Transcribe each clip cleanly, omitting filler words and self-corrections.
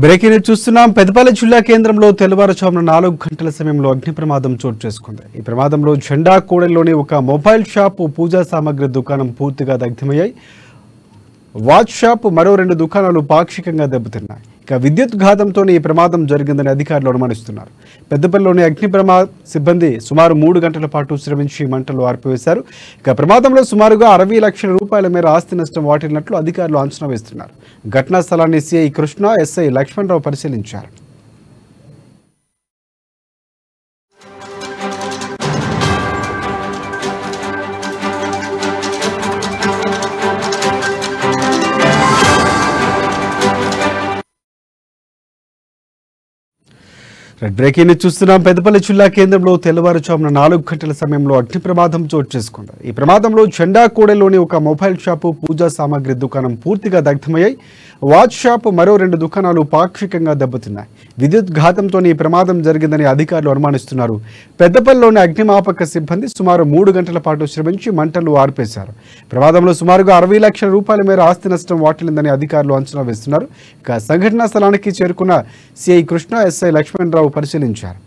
Breaking news చూస్తున్నాం. పెద్దపల్లి జిల్లా కేంద్రంలో తెల్లవారుజామున 4 గంటల సమయంలో అగ్ని ప్రమాదం చోటు చేసుకుంది. ఈ ప్రమాదంలో జెండా కూడలిలోని ఒక మొబైల్ షాపు, పూజా సామాగ్రి దుకాణం పూర్తిగా దగ్ధమయ్యాయి. వాచ్ షాప్, మరో 2 దుకాణాలు పాక్షికంగా దెబ్బతిన్నాయి. ఇక విద్యుత్ ఘాతంతో ఈ ప్రమాదం జరిగిందని అధికారులు అనుమానిస్తున్నారు. పెద్దపల్లిలోని అగ్ని ప్రమాద సిబ్బంది సుమారు 3 గంటల పాటు శ్రమించి మంటలు ఆర్పివేశారు. ఇక ప్రమాదంలో సుమారుగా 60 లక్షల రూపాయల మేర ఆస్తి నష్టం వాటిల్లినట్లు అధికారులు అంచనా వేస్తున్నారు. ఘటనా స్థలాన్ని సిఐ కృష్ణ, ఎస్ఐ లక్ష్మణరావు పరిశీలించారు. బ్రేకింగ్ న్యూస్ చూస్తున్నాం. పెద్దపల్లి జిల్లా కేంద్రంలో తెల్లవారుజామున 4 గంటల సమయంలో అగ్ని ప్రమాదం చోటు చేసుకుంది. ఈ ప్రమాదంలో జెండా కూడలిలోని ఒక మొబైల్ షాపు, పూజా సామాగ్రి దుకాణం పూర్తిగా దగ్ధమయ్యాయి. వాచ్ షాప్, మరో 2 దుకాణాలు పాక్షికంగా దెబ్బతిన్నాయి. విద్యుత్ ఘాతంతో ఈ ప్రమాదం జరిగిందని అధికారులు అనుమానిస్తున్నారు. పెద్దపల్లిలోని అగ్నిమాపక సిబ్బంది సుమారు 3 గంటల పాటు శ్రమించి మంటలు ఆర్పేశారు. ప్రమాదంలో సుమారుగా 60 లక్షల రూపాయల మేర ఆస్తి నష్టం వాటిల్లిందని అధికారులు అంచనా వేస్తున్నారు. ఇక సంఘటనా స్థలానికి చేరుకున్న సిఐ కృష్ణ, ఎస్ఐ లక్ష్మణరావు పరిశీలించారు.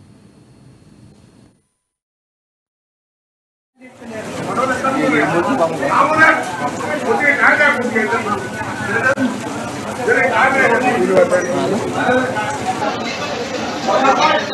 Gracias.